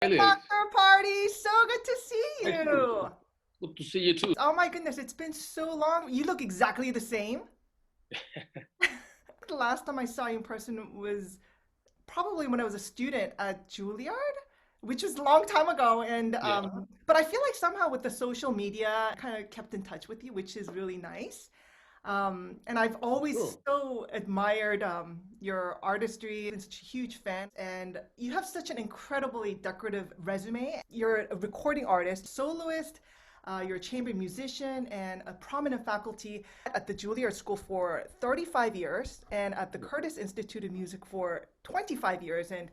live. Dr. Party, so good to see Hi, Sue. you. Good to see you too. Oh my goodness, it's been so long. You look exactly the same. The last time I saw you in person was probably when I was a student at Juilliard, which was a long time ago. And Yeah. but I feel like somehow with the social media, kind of kept in touch with you, which is really nice. And I've always Sure. so admired your artistry. I'm such a huge fan, and you have such an incredibly decorative resume. You're a recording artist, soloist. You're a chamber musician and a prominent faculty at the Juilliard School for 35 years and at the Curtis Institute of Music for 25 years. And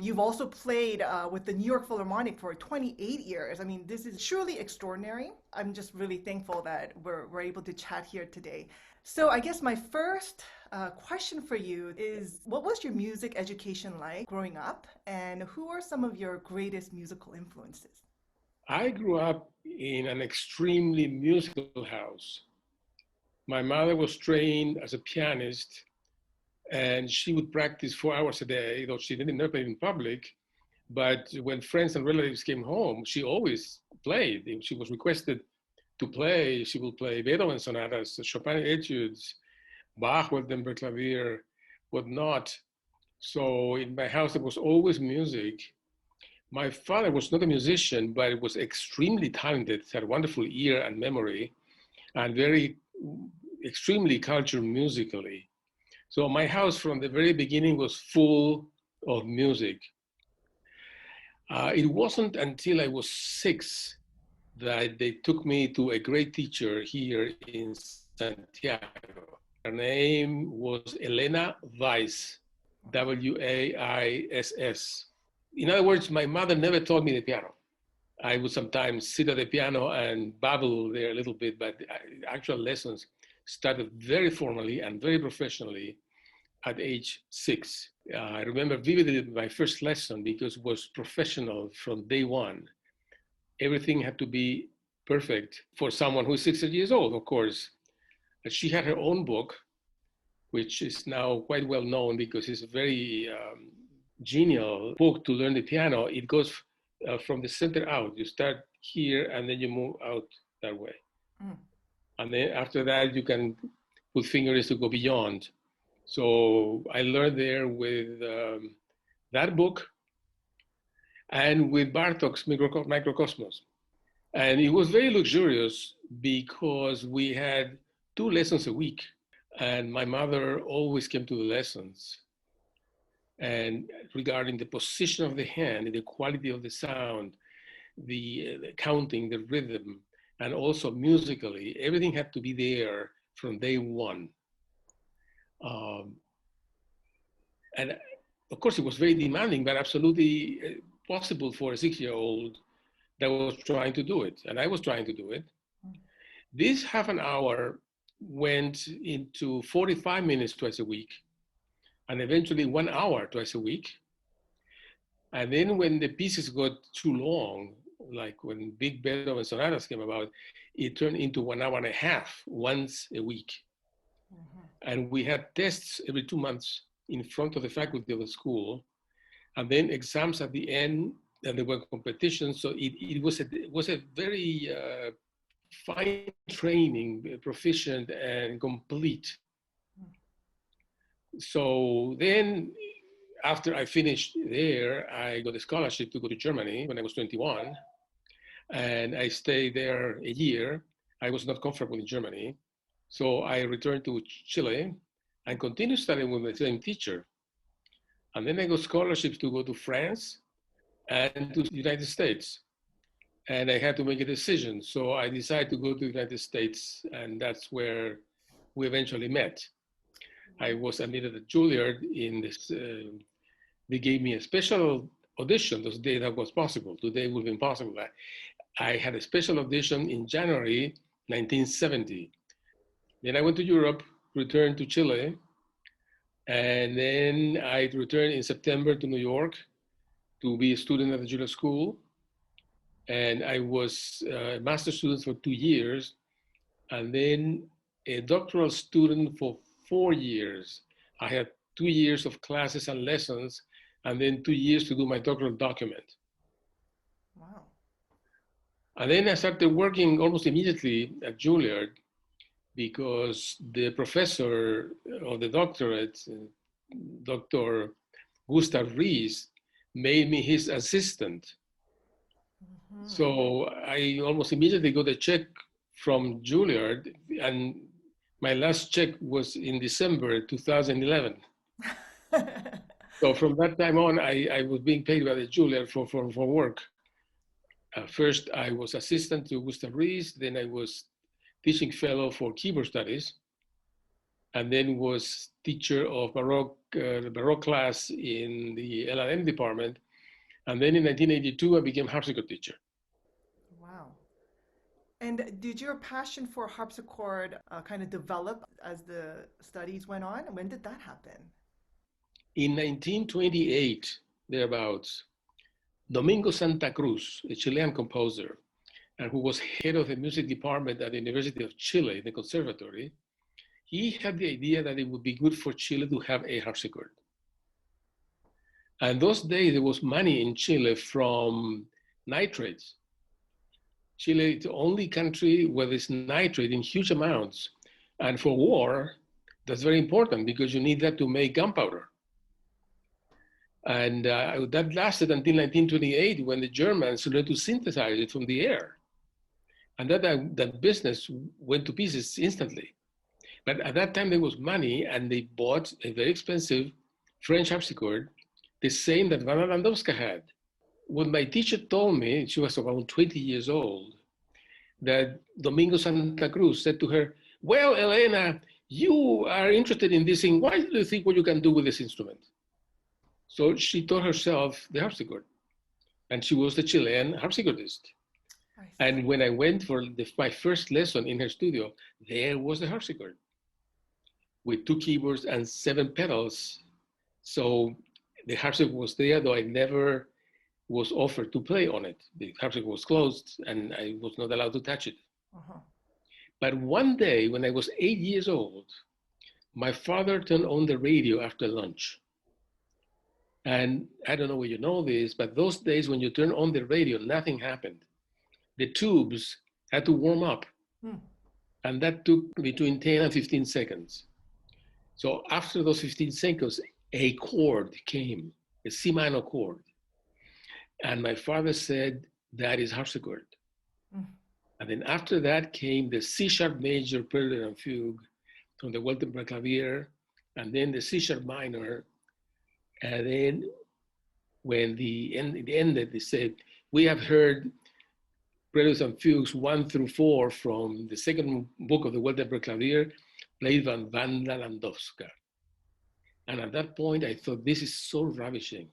you've also played with the New York Philharmonic for 28 years. I mean, this is truly extraordinary. I'm just really thankful that we're able to chat here today. So I guess my first question for you is, what was your music education like growing up, and who are some of your greatest musical influences? I grew up in an extremely musical house. My mother was trained as a pianist, and she would practice 4 hours a day, though she didn't never play in public. But when friends and relatives came home, she always played. If she was requested to play, she would play Beethoven sonatas, Chopin etudes, Bach, Waldenberg clavier, whatnot. So in my house, there was always music. My father was not a musician, but was extremely talented, had a wonderful ear and memory, and very extremely cultured musically. So my house from the very beginning was full of music. It wasn't until I was 6 that they took me to a great teacher here in Santiago. Her name was Elena Waiss, Waiss. In other words, my mother never taught me the piano. I would sometimes sit at the piano and babble there a little bit, but the actual lessons started very formally and very professionally at age 6. I remember vividly my first lesson because it was professional from day one. Everything had to be perfect for someone who's 60 years old, of course. But she had her own book, which is now quite well known because it's a very genial book to learn the piano. It goes from the center out. You start here and then you move out that way. Mm. And then after that, you can put fingers to go beyond. So I learned there with that book and with Bartok's Microcosmos. And it was very luxurious because we had 2 lessons a week. And my mother always came to the lessons. And regarding the position of the hand, the quality of the sound, the counting, the rhythm, and also musically, everything had to be there from day one. And of course, it was very demanding, but absolutely possible for a 6-year-old that was trying to do it. And I was trying to do it. This half an hour went into 45 minutes twice a week, and eventually 1 hour twice a week. And then when the pieces got too long, like when big Beethoven sonatas came about, it turned into 1 hour and a half once a week. Mm-hmm. And we had tests every 2 months in front of the faculty of the school, and then exams at the end, and there were competitions. So it was a very fine training, proficient and complete. So then after I finished there, I got a scholarship to go to Germany when I was 21. And I stayed there a year. I was not comfortable in Germany. So I returned to Chile and continued studying with the same teacher. And then I got scholarships to go to France and to the United States. And I had to make a decision. So I decided to go to the United States, and that's where we eventually met. I was admitted at Juilliard in this, they gave me a special audition those days that was possible. Today would be impossible. I had a special audition in January 1970. Then I went to Europe, returned to Chile, and then I returned in September to New York to be a student at the Juilliard School. And I was a master's student for 2 years, and then a doctoral student for 4 years. I had 2 years of classes and lessons, and then 2 years to do my doctoral document. Wow. And then I started working almost immediately at Juilliard because the professor of the doctorate, Dr. Gustav Ries, made me his assistant. Mhm. So I almost immediately got a check from Juilliard, and my last check was in December 2011. So from that time on, I was being paid by the Juilliard for work. First, I was assistant to Gustav Ries, then I was teaching fellow for keyboard studies, and then was teacher of Baroque class in the L&M department. And then in 1982, I became harpsichord teacher. Wow. And did your passion for harpsichord kind of develop as the studies went on? When did that happen? In 1928, thereabouts, Domingo Santa Cruz, a Chilean composer, and who was head of the music department at the University of Chile, the conservatory, he had the idea that it would be good for Chile to have a harpsichord. And those days, there was money in Chile from nitrates. Chile is the only country where there's nitrate in huge amounts. And for war, that's very important because you need that to make gunpowder. And that lasted until 1928 when the Germans learned to synthesize it from the air. And that business went to pieces instantly. But at that time, there was money, and they bought a very expensive French harpsichord, the same that Vanna Landowska had. What my teacher told me, she was around 20 years old, that Domingo Santa Cruz said to her, "Well, Elena, you are interested in this thing. Why do you think what you can do with this instrument?" So she taught herself the harpsichord, and she was the Chilean harpsichordist. I And see. when I went for my first lesson in her studio, there was the harpsichord with 2 keyboards and 7 pedals. So the harpsichord was there, though I never was offered to play on it. The harpsichord was closed and I was not allowed to touch it. Uh-huh. But one day when I was 8 years old, my father turned on the radio after lunch. And I don't know whether you know this, but those days when you turn on the radio, nothing happened. The tubes had to warm up, Hmm. and that took between 10 and 15 seconds. So after those 15 seconds, a chord came, a C minor chord. And my father said, that is harpsichord. Mm. And then after that came the C sharp major prelude and fugue from the Weltenberg Clavier, and then the C sharp minor. And then when it ended, they said, we have heard preludes and fugues 1 through 4 from the second book of the Weltenberg Clavier, played by Wanda Landowska. And at that point, I thought, this is so ravishing.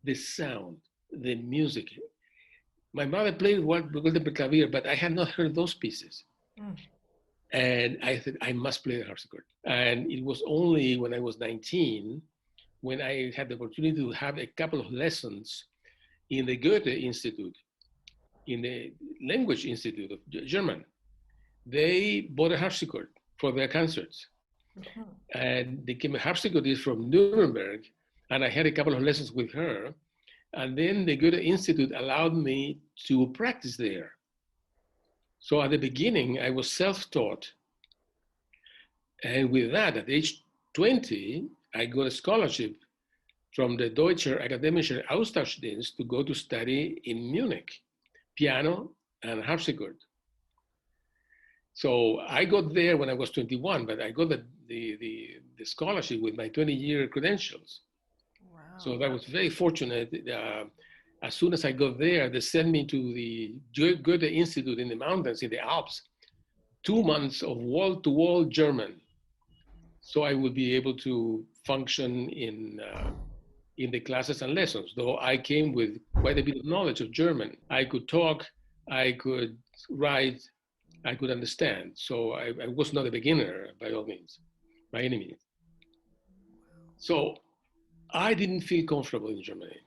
The sound, the music. My mother played Weltenberg Clavier, but I had not heard those pieces. Mm. And I said, I must play the harpsichord. And it was only when I was 19 when I had the opportunity to have a couple of lessons in the Goethe Institute, in the Language Institute of German. They bought a harpsichord for their concerts. Mhm. And they came a harpsichordist from Nuremberg, and I had a couple of lessons with her. And then the Goethe Institute allowed me to practice there. So at the beginning, I was self-taught. And with that, at age 20, I got a scholarship from the Deutscher Akademischer Austauschdienst to go to study in Munich, piano and harpsichord. So I got there when I was 21, but I got the scholarship with my 20-year credentials. So Wow. that was very fortunate. As soon as I got there, they sent me to the Goethe Institute in the mountains, in the Alps, 2 months of wall-to-wall German. So I would be able to function in the classes and lessons, though I came with quite a bit of knowledge of German. I could talk, I could write, I could understand. So I was not a beginner by all means, by any means. So I didn't feel comfortable in Germany.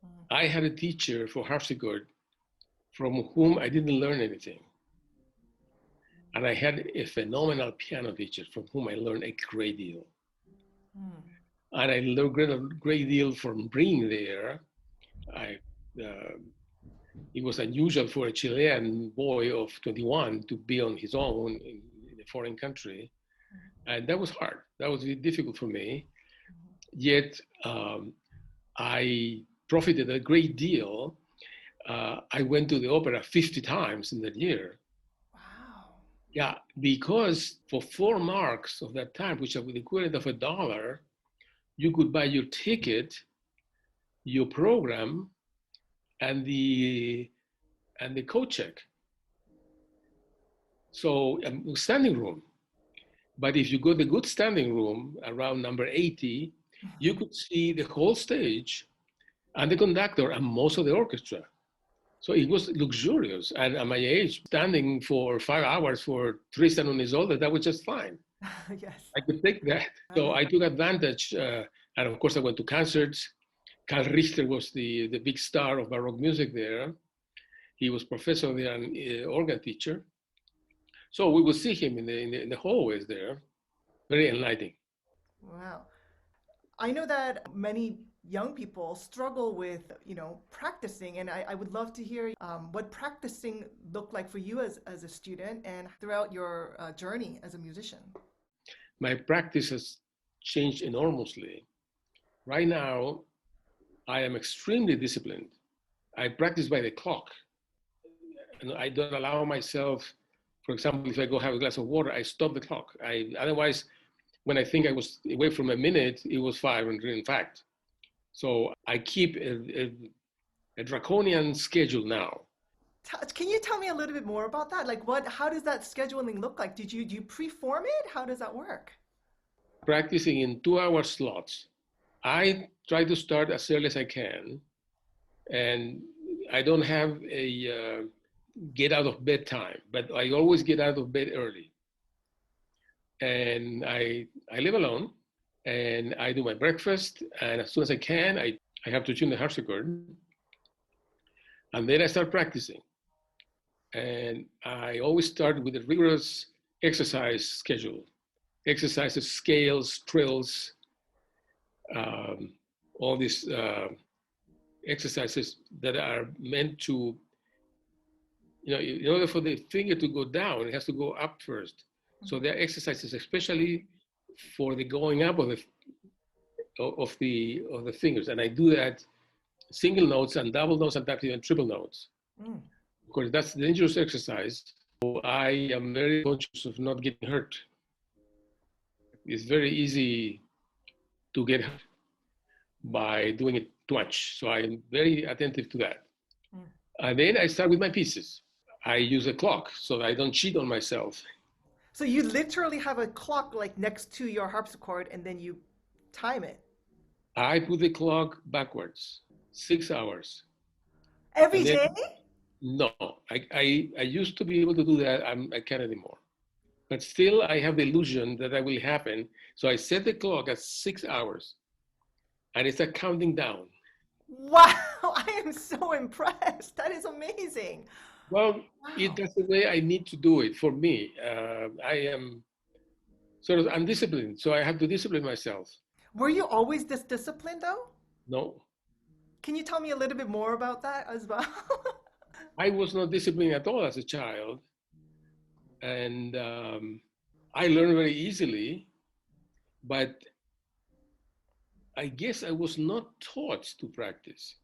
Mm. I had a teacher for harpsichord from whom I didn't learn anything. And I had a phenomenal piano teacher from whom I learned a great deal. Mm. And I learned a great deal from being there. I It was unusual for a Chilean boy of 21 to be on his own in a foreign country. And that was hard. That was really difficult for me. Yet I profited a great deal. I went to the opera 50 times in that year. Wow. Yeah, because for 4 marks of that time, which are the equivalent of $1, you could buy your ticket, your program, and the coat check. So standing room. But if you go to the good standing room around number 80, you could see the whole stage and the conductor and most of the orchestra. So it was luxurious. And at my age, standing for 5 hours for Tristan on Isolde, that was just fine. Yes. I could take that. So I took advantage. And of course, I went to concerts. Karl Richter was the big star of Baroque music there. He was professor there and organ teacher. So we would see him in the hallways there. Very enlightening. Wow. I know that many young people struggle with, practicing, and I would love to hear what practicing looked like for you as a student and throughout your journey as a musician. My practice has changed enormously. Right now, I am extremely disciplined. I practice by the clock. And I don't allow myself, for example, if I go have a glass of water, I stop the clock. Otherwise, when I think I was away from a minute, it was 5, in fact. So I keep a draconian schedule now. Can you tell me a little bit more about that? Like how does that scheduling look like? Do you pre-form it? How does that work? Practicing in 2-hour slots. I try to start as early as I can, and I don't have a get out of bed time, but I always get out of bed early. And I live alone, and I do my breakfast, and as soon as I can, I have to tune the harpsichord, and then I start practicing. And I always start with a rigorous exercise schedule, exercises, scales, trills, all these exercises that are meant to, in order for the finger to go down, it has to go up first. So there are exercises, especially for the going up of the fingers, and I do that single notes and double notes and even triple notes. Of course, that's a dangerous exercise. So I am very conscious of not getting hurt. It's very easy to get hurt by doing it too much. So I'm very attentive to that. And then I start with my pieces. I use a clock so that I don't cheat on myself. So you literally have a clock like next to your harpsichord and then you time it. I put the clock backwards, 6 hours. Every day? No, I used to be able to do that. I can't anymore. But still, I have the illusion that that will happen. So I set the clock at 6 hours, and it's counting down. Wow, I am so impressed. That is amazing. Well, Wow. that's the way I need to do it for me. I am sort of undisciplined, so I have to discipline myself. Were you always this disciplined though? No. Can you tell me a little bit more about that as well? I was not disciplined at all as a child. And I learned very easily, but I guess I was not taught to practice.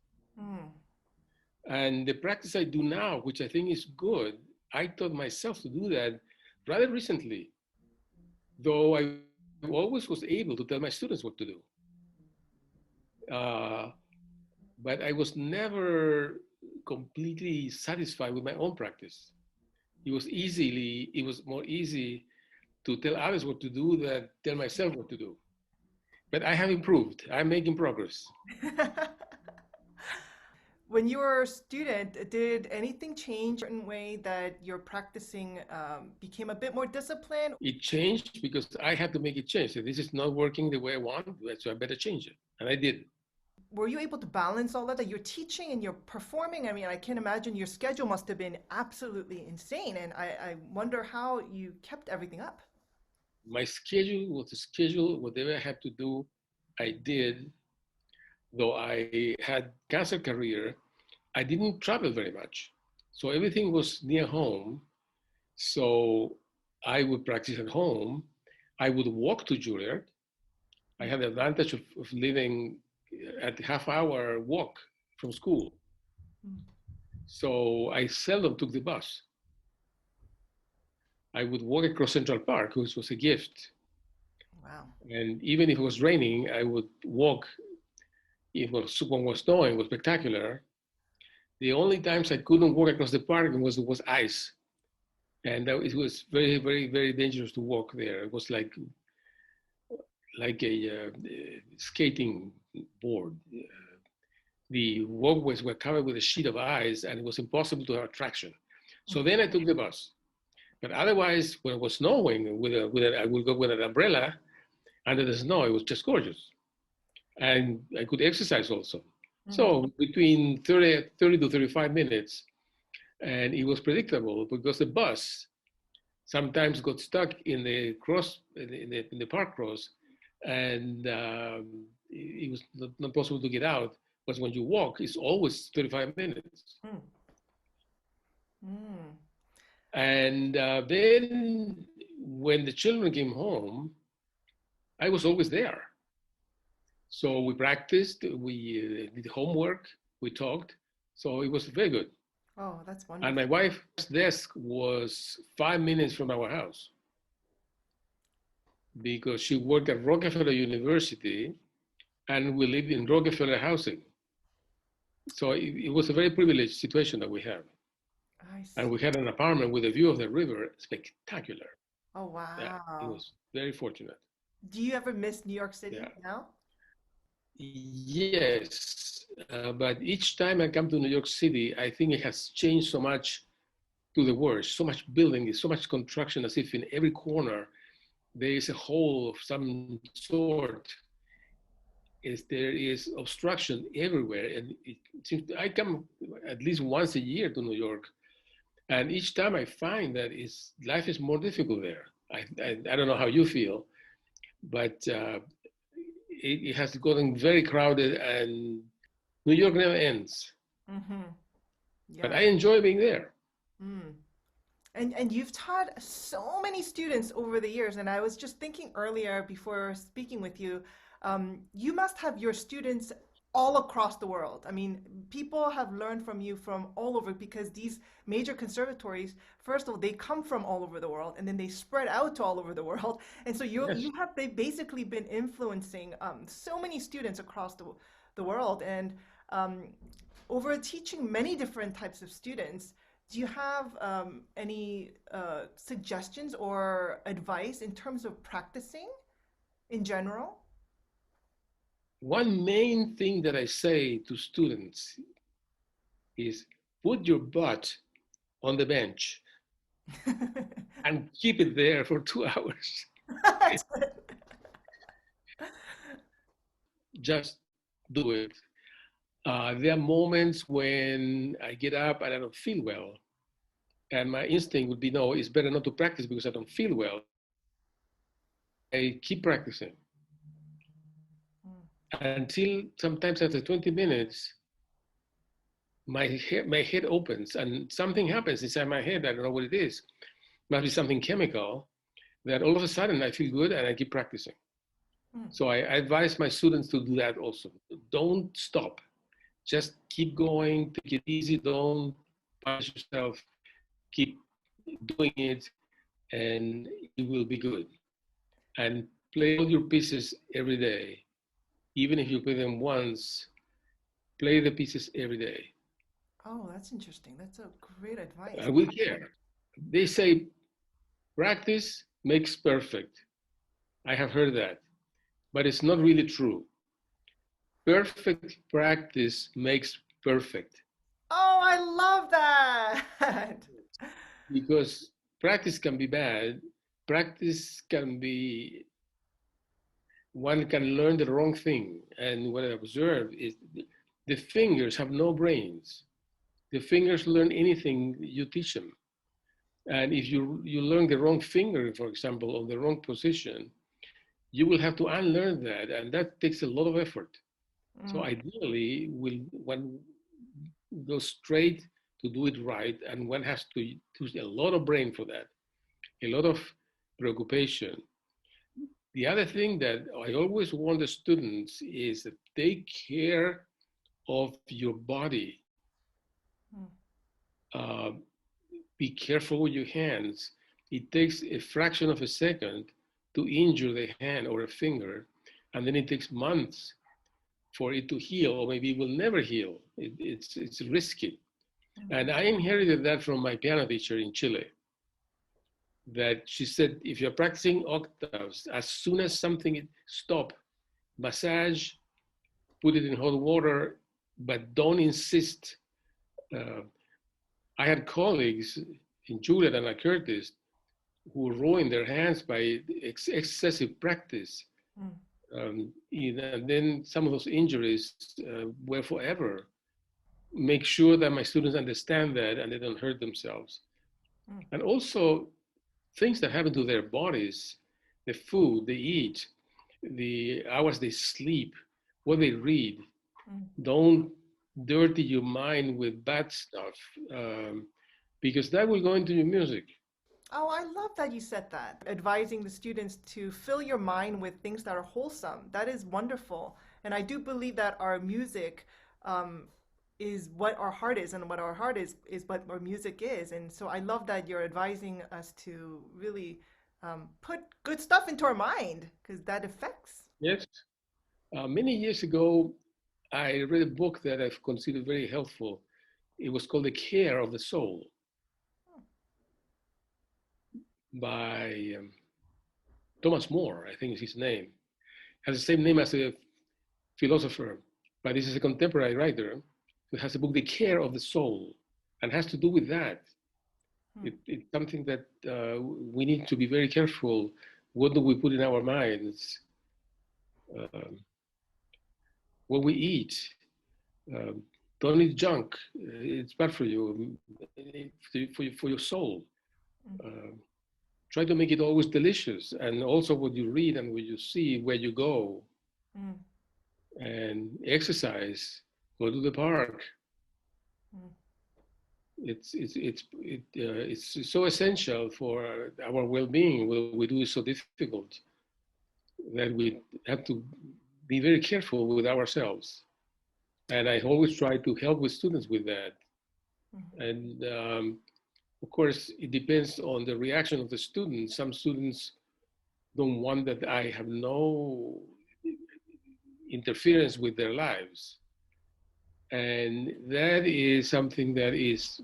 And the practice I do now, which I think is good, I taught myself to do that rather recently, though I always was able to tell my students what to do. But I was never completely satisfied with my own practice. It was more easy to tell others what to do than tell myself what to do. But I have improved. I'm making progress. When you were a student, did anything change in a way that your practicing became a bit more disciplined? It changed because I had to make it change. So this is not working the way I want, so I better change it. And I did. Were you able to balance all that you're teaching and you're performing? I mean, I can imagine your schedule must have been absolutely insane. And I wonder how you kept everything up. My schedule was a schedule. Whatever I had to do, I did. Though I had cancer career, I didn't travel very much. So everything was near home. So I would practice at home. I would walk to Juilliard. I had the advantage of living at half-hour walk from school. So I seldom took the bus. I would walk across Central Park, which was a gift. Wow. And even if it was raining, I would walk. If when it was snowing, it was spectacular. The only times I couldn't walk across the park was ice. And it was very, very, very dangerous to walk there. It was like a skating board. The walkways were covered with a sheet of ice, and it was impossible to have traction. So then I took the bus. But otherwise, when it was snowing, I would go with an umbrella under the snow. It was just gorgeous. And I could exercise also. So between 30 to 35 minutes, and it was predictable because the bus sometimes got stuck in the park cross, and it was not possible to get out. But when you walk, it's always 35 minutes. And then when the children came home, I was always there. So we practiced, we did homework, we talked. So it was very good. Oh, that's wonderful. And my wife's desk was 5 minutes from our house because she worked at Rockefeller University and we lived in Rockefeller housing. So it was a very privileged situation that we had. And we had an apartment with a view of the river, spectacular. Oh, wow. Yeah, it was very fortunate. Do you ever miss New York City now? Yes, but each time I come to New York City, I think it has changed so much to the worse, so much building, so much construction, as if in every corner there is a hole of some sort. There is obstruction everywhere. And it seems I come at least once a year to New York. And each time I find that life is more difficult there. I don't know how you feel, but it has gotten very crowded and New York never ends. But I enjoy being there. And you've taught so many students over the years. And I was just thinking earlier before speaking with you, you must have your students all across the world. I mean, people have learned from you from all over because these major conservatories, first of all, they come from all over the world and then they spread out to all over the world. And so they've basically been influencing so many students across the world. And over teaching many different types of students, do you have any suggestions or advice in terms of practicing in general? One main thing that I say to students is put your butt on the bench and keep it there for 2 hours. Just do it. There are moments when I get up and I don't feel well. And my instinct would be, no, it's better not to practice because I don't feel well. I keep practicing. Until sometimes after 20 minutes, my head opens and something happens inside my head. I don't know what it is. Must be something chemical that all of a sudden I feel good and I keep practicing. So I advise my students to do that also. Don't stop. Just keep going, take it easy, don't punish yourself. Keep doing it and it will be good. And play all your pieces every day. Even if you play them once, play the pieces every day. Oh, that's interesting. That's a great advice. I will care. They say practice makes perfect. I have heard that, but it's not really true. Perfect practice makes perfect. Oh, I love that. Because practice can be bad. Practice can be, one can learn the wrong thing. And what I observe is the fingers have no brains. The fingers learn anything you teach them. And if you learn the wrong finger, for example, or the wrong position, you will have to unlearn that. And that takes a lot of effort. So ideally, go straight to do it right, and one has to use a lot of brain for that, a lot of preoccupation. The other thing that I always warn the students is that take care of your body. Be careful with your hands. It takes a fraction of a second to injure the hand or a finger, and then it takes months for it to heal, or maybe it will never heal. It's risky. And I inherited that from my piano teacher in Chile, that she said, if you're practicing octaves, as soon as something stop, massage, put it in hot water, but don't insist. I had colleagues in Juilliard and Curtis who ruined their hands by excessive practice. And then some of those injuries were forever. Make sure that my students understand that and they don't hurt themselves. And also things that happen to their bodies, the food they eat, the hours they sleep, what they read. Don't dirty your mind with bad stuff, because that will go into your music. Oh, I love that you said that. Advising the students to fill your mind with things that are wholesome. That is wonderful. And I do believe that our music is what our heart is, and what our heart is what our music is. And so I love that you're advising us to really put good stuff into our mind, because that affects. Yes. Many years ago, I read a book that I've considered very helpful. It was called The Care of the Soul by Thomas More, I think is his name. Has the same name as a philosopher, but this is a contemporary writer who has a book, The Care of the Soul, and has to do with that. It's something that we need to be very careful. What do we put in our minds? What we eat. Don't eat junk. It's bad for you, for your soul. Try to make it always delicious, and also what you read and what you see, where you go, and exercise. Go to the park. It's so essential for our well-being. What we do is so difficult that we have to be very careful with ourselves. And I always try to help with students with that. And of course, it depends on the reaction of the students. Some students don't want that I have no interference with their lives. And that is something that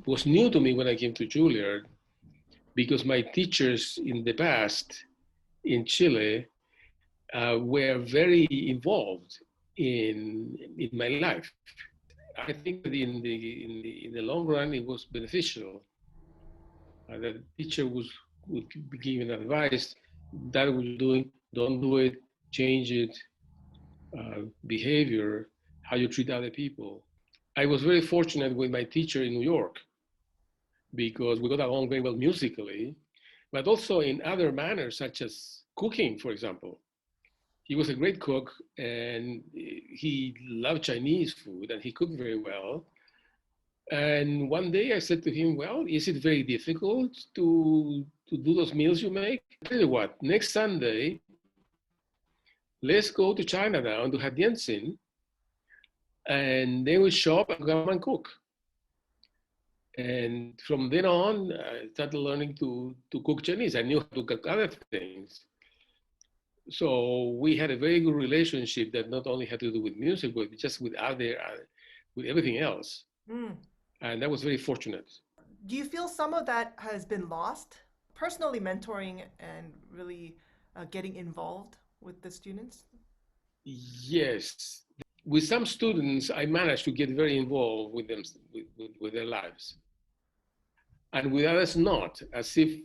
was new to me when I came to Juilliard, because my teachers in the past in Chile were very involved in my life. I think that in the long run, it was beneficial. The teacher would be giving advice, that what you're doing, don't do it, change it, behavior, how you treat other people. I was very fortunate with my teacher in New York, because we got along very well musically, but also in other manners, such as cooking, for example. He was a great cook, and he loved Chinese food, and he cooked very well. And one day I said to him, well, is it very difficult to do those meals you make? I tell you what, next Sunday, let's go to Chinatown to Hadianxin, and then we shop and come and cook. And from then on, I started learning to cook Chinese. I knew how to cook other things. So we had a very good relationship that not only had to do with music, but just with everything else. And that was very fortunate. Do you feel some of that has been lost? Personally mentoring and really getting involved with the students? Yes. With some students, I managed to get very involved with them, with their lives. And with others, not. As if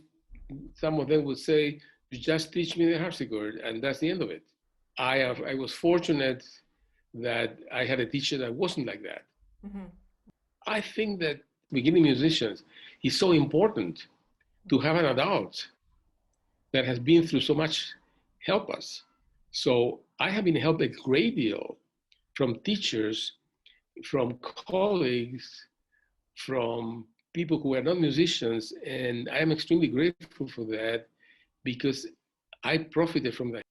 some of them would say, you just teach me the harpsichord, and that's the end of it. I was fortunate that I had a teacher that wasn't like that. I think that beginning musicians, it's so important to have an adult that has been through so much help us. So I have been helped a great deal from teachers, from colleagues, from people who are not musicians, and I am extremely grateful for that because I profited from that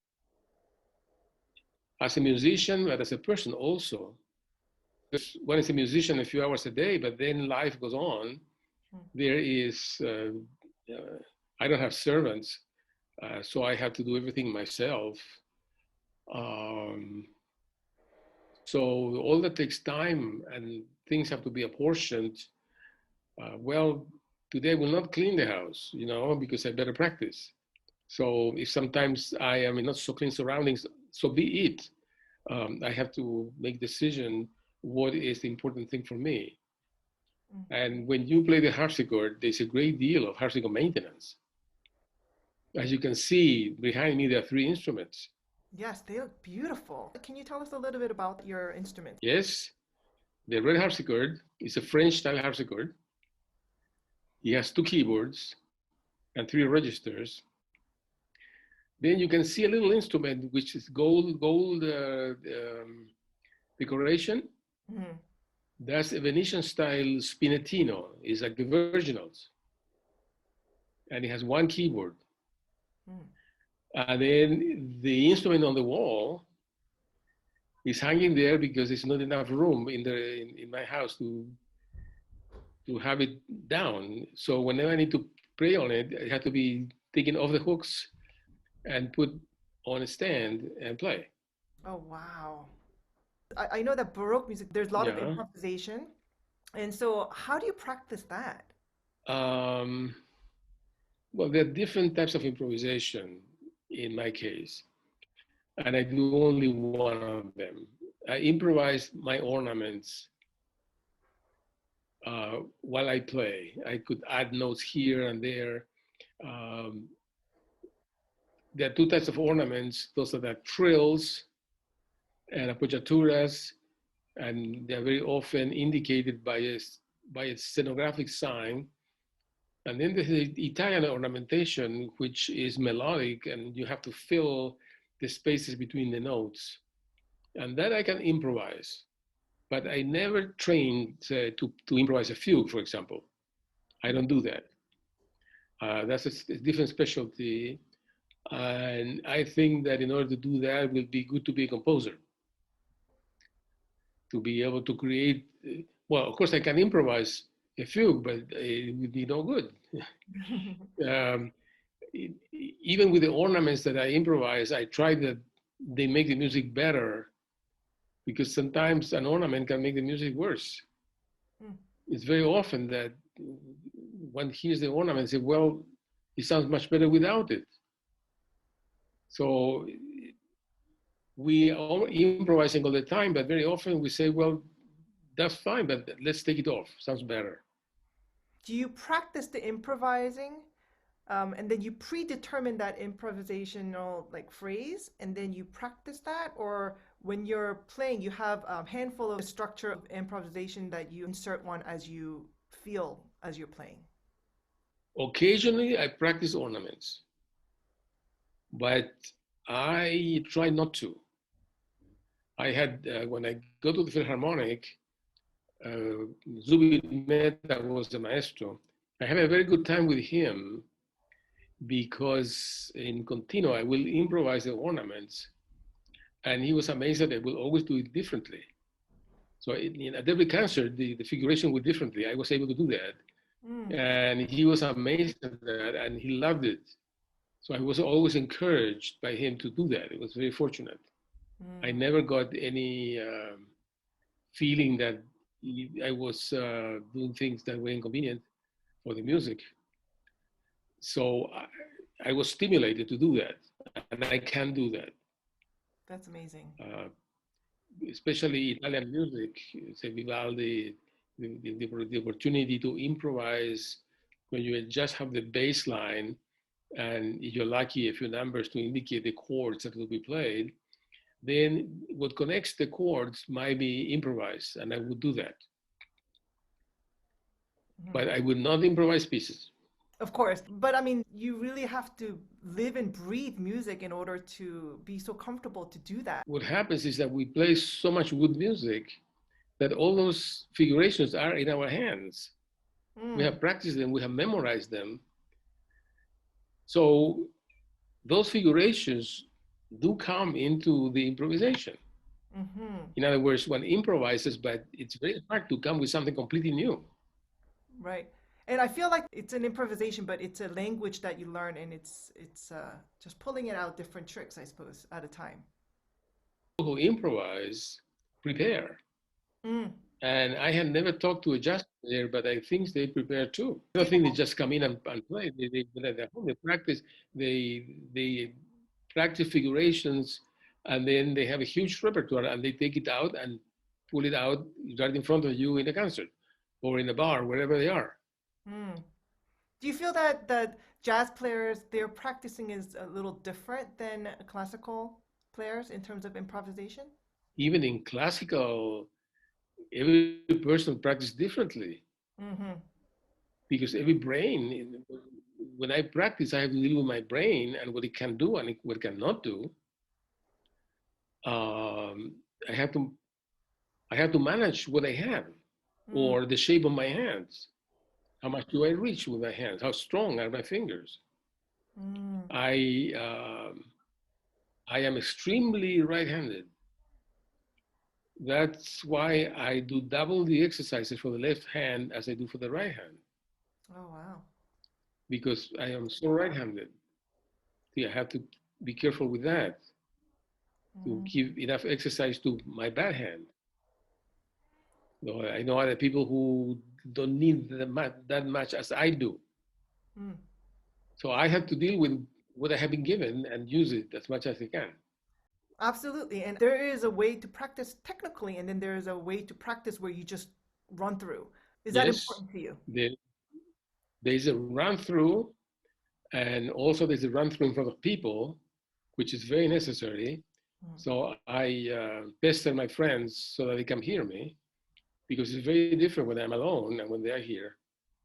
as a musician, but as a person also. Because one is a musician a few hours a day, but then life goes on. There is, I don't have servants, so I have to do everything myself. Um, so all that takes time and things have to be apportioned. Well, today I will not clean the house, because I better practice. So if sometimes I am in not so clean surroundings, so be it. I have to make decision what is the important thing for me. And when you play the harpsichord, there's a great deal of harpsichord maintenance. As you can see behind me, there are three instruments. Yes, they look beautiful. Can you tell us a little bit about your instrument? Yes, the red harpsichord is a French style harpsichord. It has two keyboards and three registers. Then you can see a little instrument which is gold decoration. Mm. That's a Venetian style spinettino. It's like the virginals. And it has one keyboard. Mm. And then the instrument on the wall is hanging there because there's not enough room in my house to have it down. So whenever I need to play on it, I have to be taken off the hooks and put on a stand and play. Oh, wow. I know that Baroque music, there's a lot of improvisation. And so how do you practice that? Well, there are different types of improvisation in my case, and I do only one of them. I improvise my ornaments while I play. I could add notes here and there. There are two types of ornaments. Those are the trills and appoggiaturas, and they're very often indicated by a scenographic sign. And then there's the Italian ornamentation, which is melodic, and you have to fill the spaces between the notes. And that I can improvise. But I never trained to improvise a fugue, for example. I don't do that. That's a different specialty. And I think that in order to do that, it will be good to be a composer. To be able to create, well, of course I can improvise a fugue, but it would be no good. Even with the ornaments that I improvise, I try that they make the music better, because sometimes an ornament can make the music worse. It's very often that one hears the ornament and says, well, it sounds much better without it. So we are improvising all the time, but very often we say, well, that's fine, but let's take it off. Sounds better. Do you practice the improvising and then you predetermine that improvisational phrase and then you practice that? Or when you're playing, you have a handful of structure of improvisation that you insert one as you feel as you're playing? Occasionally I practice ornaments, but I try not to. I had, when I go to the Philharmonic, Zubin Mehta was the maestro. I have a very good time with him because in continuo I will improvise the ornaments, and he was amazed that I will always do it differently. So at every concert, the figuration was differently. I was able to do that. And he was amazed at that, and he loved it. So I was always encouraged by him to do that. It was very fortunate. I never got any feeling that I was doing things that were inconvenient for the music. So I was stimulated to do that, and I can do that. That's amazing. Especially Italian music, say Vivaldi, the opportunity to improvise when you just have the bass line, and if you're lucky, a few numbers to indicate the chords that will be played, then what connects the chords might be improvised, and I would do that. But I would not improvise pieces. Of course, but I mean, you really have to live and breathe music in order to be so comfortable to do that. What happens is that we play so much good music that all those figurations are in our hands. We Mm. have practiced them, we have memorized them. So those figurations do come into the improvisation. Mm-hmm. In other words, one improvises, but it's very hard to come with something completely new. Right. And I feel like it's an improvisation, but it's a language that you learn, and it's just pulling it out different tricks, I suppose, at a time. People who improvise prepare. Mm. And I had never talked to a jazz player, but I think they prepare too. I don't think they just come in and play. When they're home, they practice figurations, and then they have a huge repertoire, and they take it out and pull it out right in front of you in a concert or in a bar, wherever they are. Mm. Do you feel that jazz players, their practicing is a little different than classical players in terms of improvisation? Even in classical, every person practices differently Mm-hmm. because every brain, when I practice, I have to deal with my brain and what it can do and what it cannot do. um, I have to I have to manage what I have Mm. or the shape of my hands. How much do I reach with my hands? How strong are my fingers? Mm. I I am extremely right-handed. That's why I do double the exercises for the left hand as I do for the right hand Oh, wow. because I am so right-handed. See, I have to be careful with that to Mm. give enough exercise to my bad hand. No, I know other people who don't need that much as I do. Mm. So I have to deal with what I have been given and use it as much as I can. Absolutely. And there is a way to practice technically, and then there is a way to practice where you just run through. Is that Yes, important to you? there, there's a run through, and also there's a run through in front of people, which is very necessary. Mm. So I pester my friends so that they can hear me, because it's very different when I'm alone and when they are here.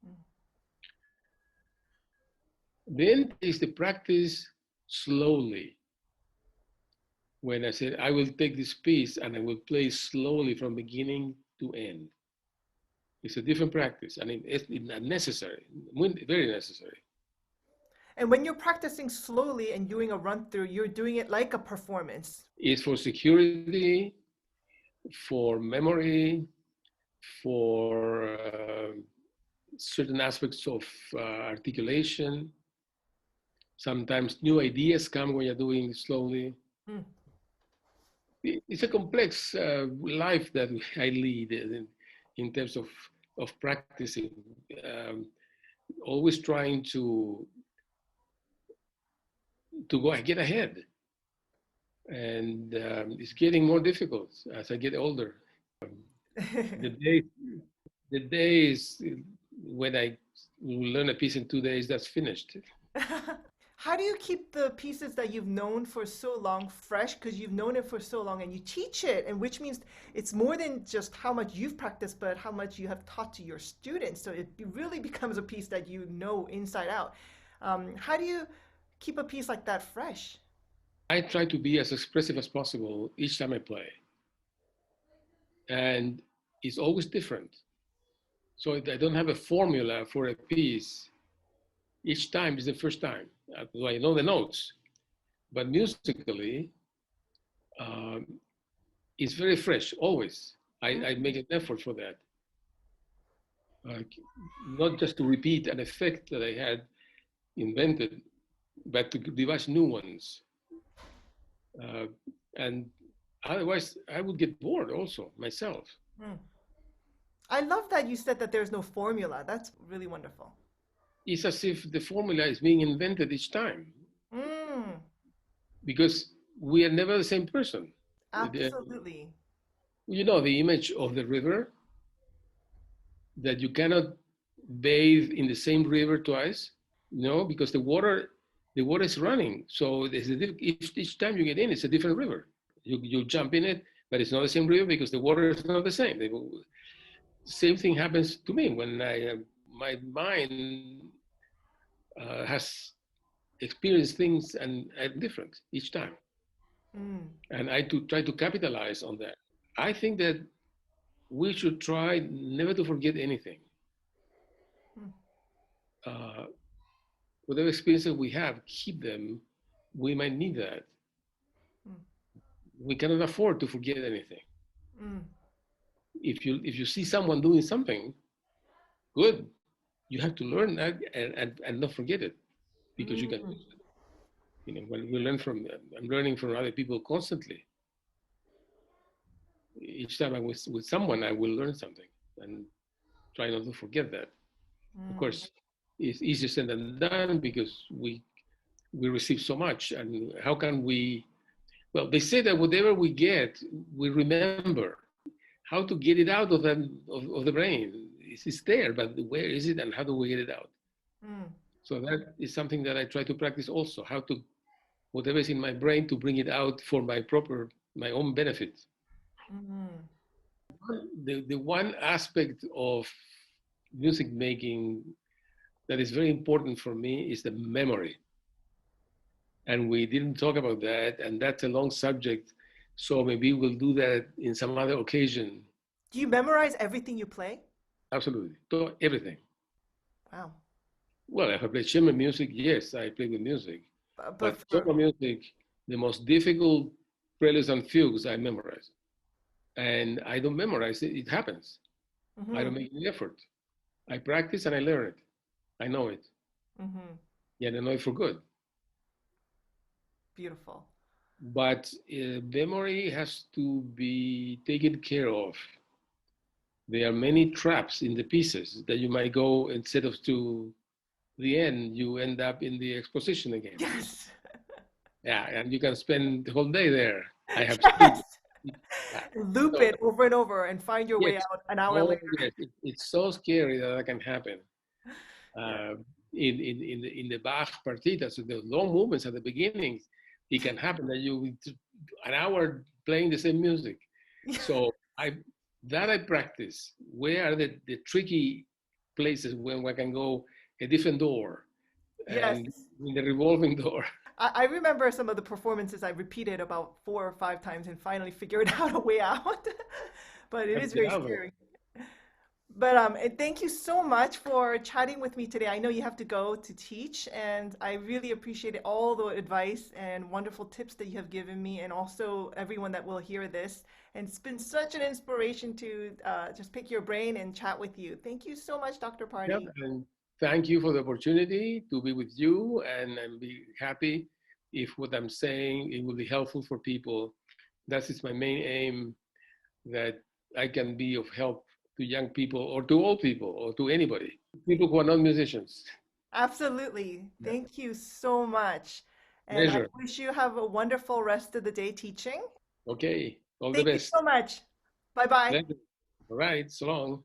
Mm. Then is the practice slowly. When I said I will take this piece and I will play slowly from beginning to end. It's a different practice, and it's necessary, very necessary. And when you're practicing slowly and doing a run through, you're doing it like a performance. It's for security, for memory, for certain aspects of articulation. Sometimes new ideas come when you're doing it slowly. Mm. It's a complex life that I lead in terms of practicing. Um, Always trying to go get ahead, and it's getting more difficult as I get older. The day, the days when I learn a piece in 2 days, that's finished. How do you keep the pieces that you've known for so long fresh? Because you've known it for so long and you teach it, and which means it's more than just how much you've practiced, but how much you have taught to your students. So it really becomes a piece that you know inside out. How do you keep a piece like that fresh? I try to be as expressive as possible each time I play, and it's always different. So I don't have a formula for a piece. Each time is the first time. I know the notes, but musically, um, it's very fresh always. I make an effort for that, uh, not just to repeat an effect that I had invented, but to devise new ones. Uh, and otherwise, I would get bored also myself. Mm. I love that you said that there's no formula. That's really wonderful. It's as if the formula is being invented each time Mm, because we are never the same person. absolutely. You know, the image of the river, that you cannot bathe in the same river twice, because the water is running. So each time you get in, it's a different river. You jump in it, but it's not the same river because the water is not the same. The same thing happens to me when my mind has experienced things and different each time. Mm, And I try to capitalize on that. I think that we should try never to forget anything. Mm. Whatever experiences we have, keep them. We might need that. Mm. We cannot afford to forget anything. Mm. If you see someone doing something good, you have to learn that and not forget it, because you can Mm. use it. You know, when we learn from, I'm learning from other people constantly. Each time I'm with someone, I will learn something and try not to forget that. Of Mm. course, it's easier said than done because we receive so much. And how can we, well, they say that whatever we get, we remember. How to get it out of the brain? It's there, but where is it and how do we get it out? Mm. So that is something that I try to practice also, how to, whatever is in my brain, to bring it out for my own benefit. Mm. The one aspect of music making that is very important for me is the memory. And we didn't talk about that, and that's a long subject. So maybe we'll do that in some other occasion. Do you memorize everything you play? Absolutely. So everything. Wow. Well, if I play chamber music, yes, I play with music. But But chamber music, the most difficult preludes and fugues I memorize. And I don't memorize it, it happens. I mm-hmm. don't make any effort. I practice and I learn it. I know it. Mm-hmm. Yeah, I know it for good. Beautiful. But memory has to be taken care of. There are many traps in the pieces that you might go, instead of to the end, you end up in the exposition again. Yes. Yeah, and you can spend the whole day there. I have seen Yes. it. Yeah. Loop So, it over and over and find your way yes, out an hour oh, later. yes, it's so scary that can happen. Yeah. Uh, in the Bach partitas, so the long movements at the beginning, it can happen that you an hour playing the same music. So I practice. Where are the tricky places when I can go a different door Yes. and in the revolving door? I remember some of the performances I repeated about 4 or 5 times and finally figured out a way out. But it is very scary. But thank you so much for chatting with me today. I know you have to go to teach, and I really appreciated all the advice and wonderful tips that you have given me, and also everyone that will hear this. And it's been such an inspiration to just pick your brain and chat with you. Thank you so much, Dr. Yep, Party. and thank you for the opportunity to be with you, and I'm be happy if what I'm saying it will be helpful for people. That is my main aim, that I can be of help to young people or to old people or to anybody, people who are not musicians. Absolutely. Yeah. Thank you so much. And I Pleasure. wish you have a wonderful rest of the day teaching. Okay, all the Thank you best. so much. Bye bye. Pleasure. All right, so long.